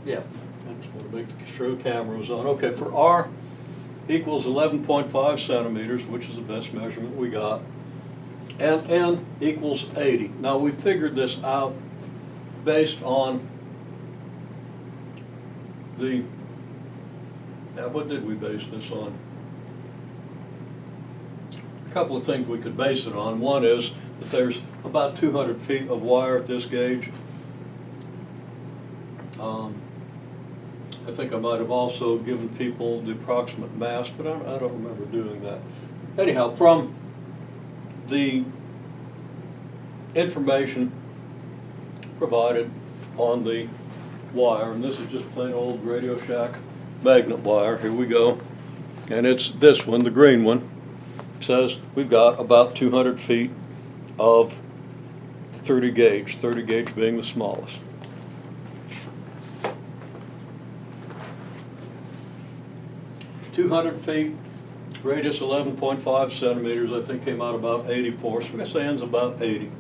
Yeah, I just want to make sure the camera was on. Okay, for R equals 11.5 centimeters, which is the best measurement we got, and N equals 80. Now we figured this out based on the, now what did we base this on? A couple of things we could base it on. One is that there's about 200 feet of wire at this gauge. I think I might have also given people the approximate mass, but I don't remember doing that. Anyhow, from the information provided on the wire, and this is just plain old Radio Shack magnet wire, here we go, and it's this one, the green one, says we've got about 200 feet of 30 gauge being the smallest. .200 feet, radius 11.5 centimeters, I think came out about 84, so we're going to say ends about 80.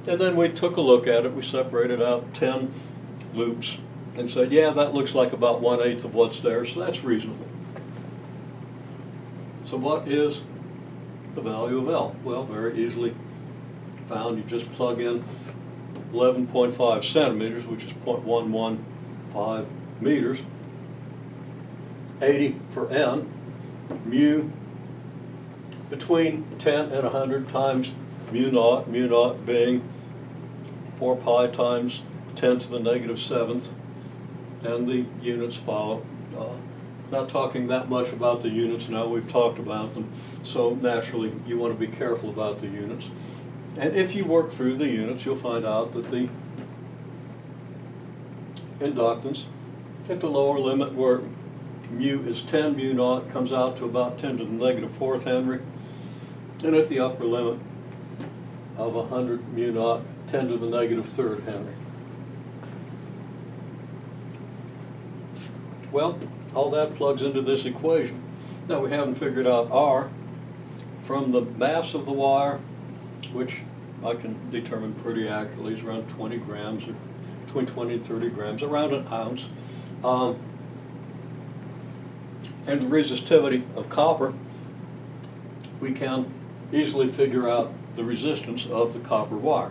And then we took a look at it, we separated out 10 loops and said, yeah, that looks like about 1/8 of what's there, so that's reasonable. So what is the value of L? Well, very easily found. You just plug in 11.5 centimeters, which is 0.115 meters. 80 for N, mu between 10 and 100 times mu naught being 4 pi times 10 to the negative 7th, and the units follow. Not talking that much about the units now, we've talked about them, so naturally you want to be careful about the units. And if you work through the units, you'll find out that the inductance at the lower limit where mu is 10 mu naught comes out to about 10 to the negative 4th Henry, and at the upper limit of 100 mu naught, 10 to the negative 3rd Henry. Well, all that plugs into this equation. Now we haven't figured out R from the mass of the wire, which I can determine pretty accurately is around 20 grams, or between 20 and 30 grams, around an ounce. And the resistivity of copper, we can easily figure out the resistance of the copper wire.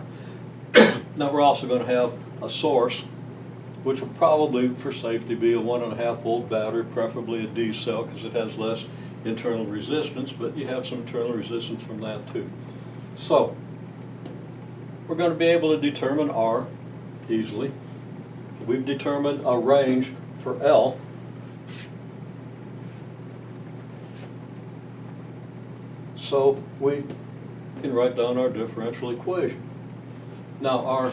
Now we're also going to have a source, which will probably, for safety, be a 1.5 volt battery, preferably a D cell, because it has less internal resistance, but you have some internal resistance from that too. So we're going to be able to determine R easily. We've determined a range for L. So we can write down our differential equation. Now our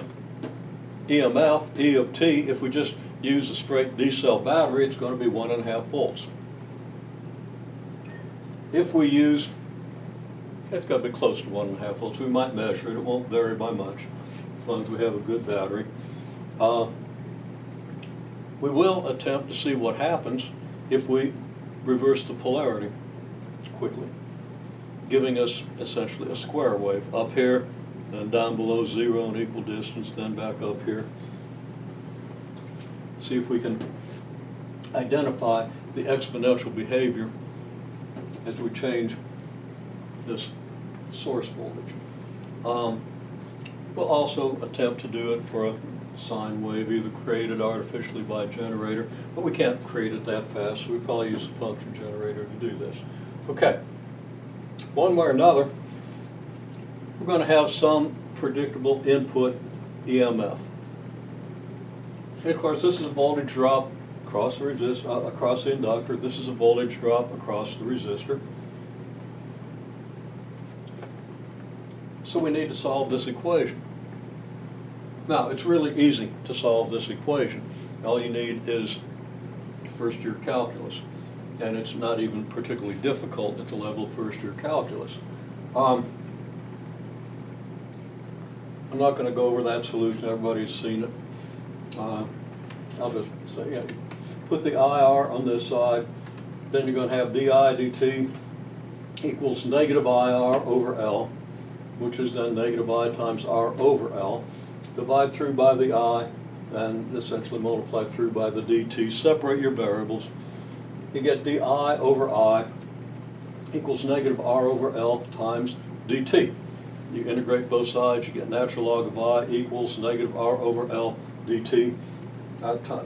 EMF, E of T, if we just use a straight D cell battery, it's going to be 1.5 volts. If we use, it's got to be close to 1.5 volts. We might measure it. It won't vary by much as long as we have a good battery. We will attempt to see what happens if we reverse the polarity quickly, giving us essentially a square wave up here and down below 0 and equal distance, then back up here. See if we can identify the exponential behavior as we change this source voltage. We'll also attempt to do it for a sine wave, either created artificially by a generator, but we can't create it that fast, so we probably use a function generator to do this. Okay, one way or another, we're going to have some predictable input EMF. And of course, this is a voltage drop across the across the inductor. This is a voltage drop across the resistor. So we need to solve this equation. Now, it's really easy to solve this equation. All you need is first-year calculus, and it's not even particularly difficult at the level of first-year calculus. I'm not going to go over that solution. Everybody's seen it. I'll just say, yeah, put the IR on this side. Then you're going to have di dt equals negative IR over L, which is then negative I times R over L. Divide through by the I, and essentially multiply through by the dt. Separate your variables. You get di over I equals negative r over L times dt. You integrate both sides, you get natural log of I equals negative r over L dt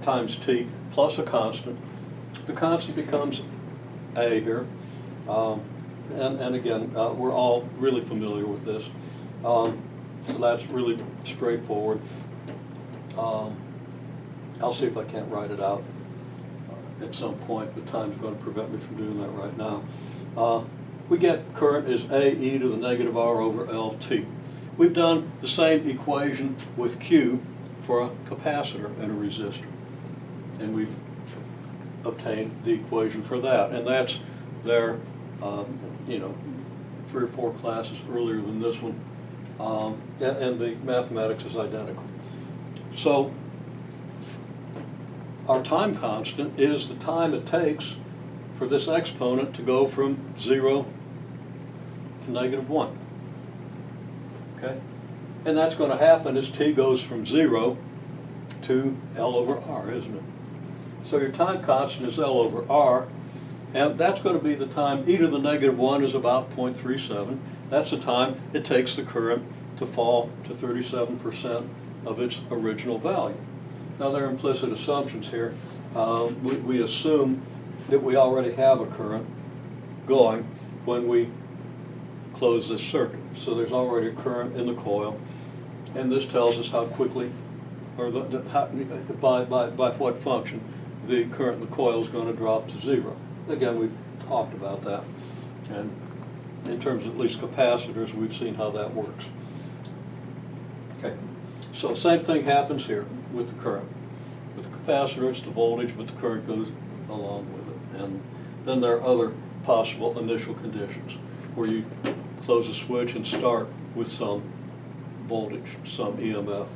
times t plus a constant. The constant becomes a here. And again, we're all really familiar with this. So that's really straightforward. I'll see if I can't write it out at some point, but time's going to prevent me from doing that right now. We get current is A e to the negative r over LT. We've done the same equation with Q for a capacitor and a resistor. And we've obtained the equation for that. And that's there, 3 or 4 classes earlier than this one. And the mathematics is identical. So our time constant is the time it takes for this exponent to go from 0 to negative 1. Okay? And that's going to happen as t goes from 0 to L over R, isn't it? So your time constant is L over R, and that's going to be the time e to the negative 1 is about 0.37. That's the time it takes the current to fall to 37% of its original value. Now there are implicit assumptions here. We assume that we already have a current going when we close this circuit. So there's already a current in the coil, and this tells us how quickly, or by what function, the current in the coil is going to drop to 0. Again, we've talked about that, and in terms of at least capacitors, we've seen how that works. Okay, so same thing happens here with the current. With the capacitor, it's the voltage, but the current goes along with it. And then there are other possible initial conditions where you close a switch and start with some voltage, some EMF,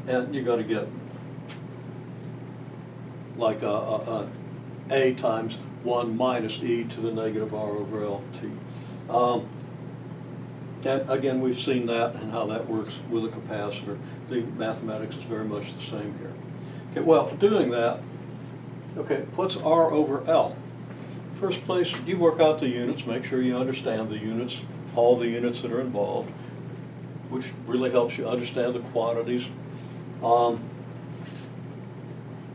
and you're going to get like A times 1 minus e to the negative r over LT. And again, we've seen that and how that works with a capacitor. The mathematics is very much the same here. Okay, well, doing that, okay, what's R over L? First place, you work out the units, make sure you understand the units, all the units that are involved, which really helps you understand the quantities.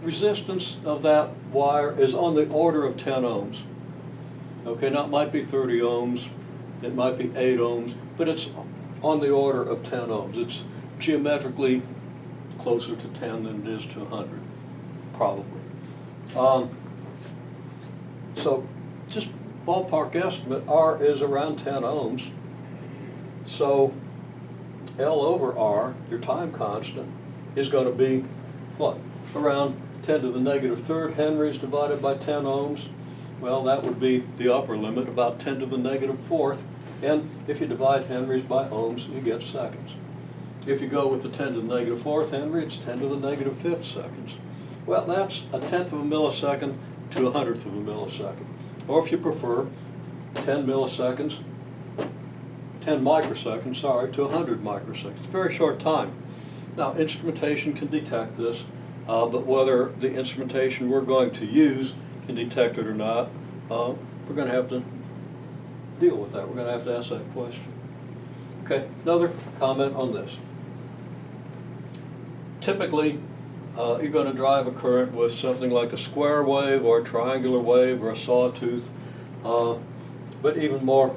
Resistance of that wire is on the order of 10 ohms. Okay, now it might be 30 ohms, it might be 8 ohms, but it's on the order of 10 ohms. It's geometrically closer to 10 than it is to 100, probably. So just ballpark estimate, R is around 10 ohms. So L over R, your time constant, is going to be what? Around 10 to the negative third henries divided by 10 ohms. Well, that would be the upper limit, about 10 to the negative fourth. And if you divide henries by ohms, you get seconds. If you go with the 10 to the negative fourth henry, it's 10 to the negative fifth seconds. Well, that's a tenth of a millisecond to a hundredth of a millisecond. Or if you prefer, 10 milliseconds, 10 microseconds, sorry, to 100 microseconds. It's a very short time. Now, instrumentation can detect this, but whether the instrumentation we're going to use can detect it or not, we're going to have to deal with that. We're going to have to ask that question. Okay, another comment on this. Typically, you're going to drive a current with something like a square wave or a triangular wave or a sawtooth, but even more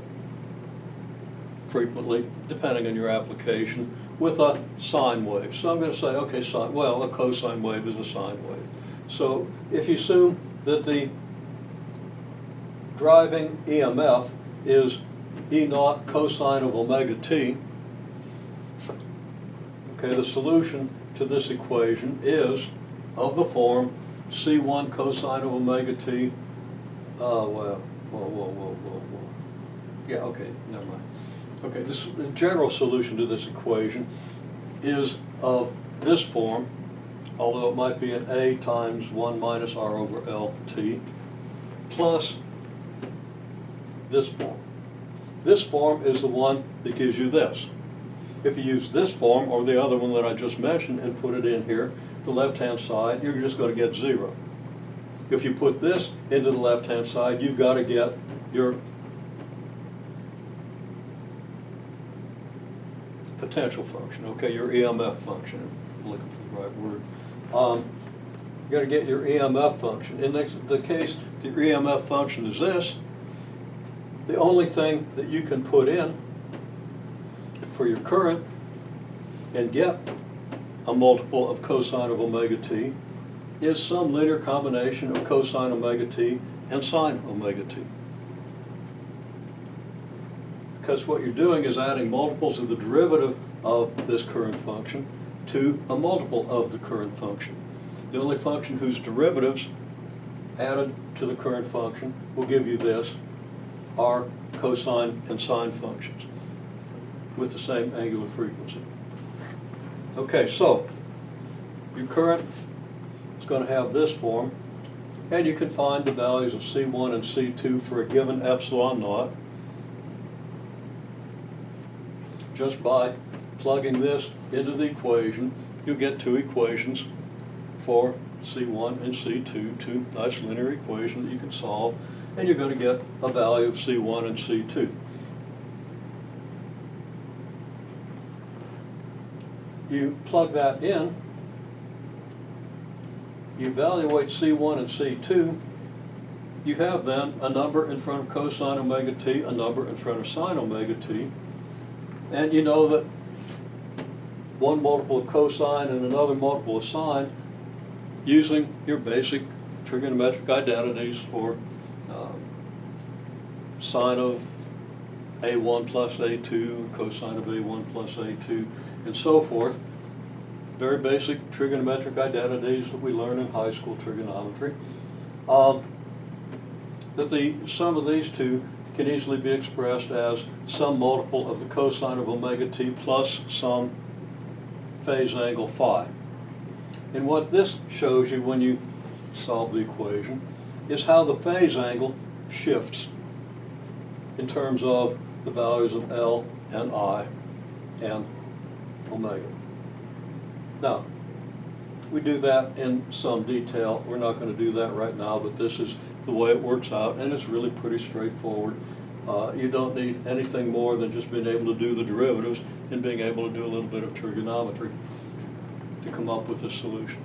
frequently, depending on your application, with a sine wave. So I'm going to say, okay, a cosine wave is a sine wave. So if you assume that the driving EMF is E naught cosine of omega t, okay, the solution to this equation is of the form C1 cosine of omega t. Whoa. Yeah, okay, never mind. Okay, the general solution to this equation is of this form, although it might be an A times 1 minus R over LT, plus this form. This form is the one that gives you this. If you use this form or the other one that I just mentioned and put it in here, the left-hand side, you're just going to get 0. If you put this into the left-hand side, you've got to get your potential function, okay, your EMF function. I'm looking for the right word. You've got to get your EMF function. In the case the EMF function is this, the only thing that you can put in for your current and get a multiple of cosine of omega t is some linear combination of cosine omega t and sine omega t. Because what you're doing is adding multiples of the derivative of this current function to a multiple of the current function. The only function whose derivatives added to the current function will give you this are cosine and sine functions with the same angular frequency. Okay, so your current is going to have this form, and you can find the values of C1 and C2 for a given epsilon naught just by plugging this into the equation. You get two equations for C1 and C2, two nice linear equations that you can solve, and you're going to get a value of C1 and C2. You plug that in, you evaluate C1 and C2, you have then a number in front of cosine omega t, a number in front of sine omega t, and you know that one multiple of cosine and another multiple of sine using your basic trigonometric identities for sine of A1 plus A2, cosine of A1 plus A2, and so forth. Very basic trigonometric identities that we learn in high school trigonometry. That the sum of these two can easily be expressed as some multiple of the cosine of omega t plus some phase angle phi. And what this shows you when you solve the equation is how the phase angle shifts in terms of the values of L and I and omega. Now, we do that in some detail. We're not going to do that right now, but this is the way it works out, and it's really pretty straightforward. You don't need anything more than just being able to do the derivatives and being able to do a little bit of trigonometry to come up with a solution.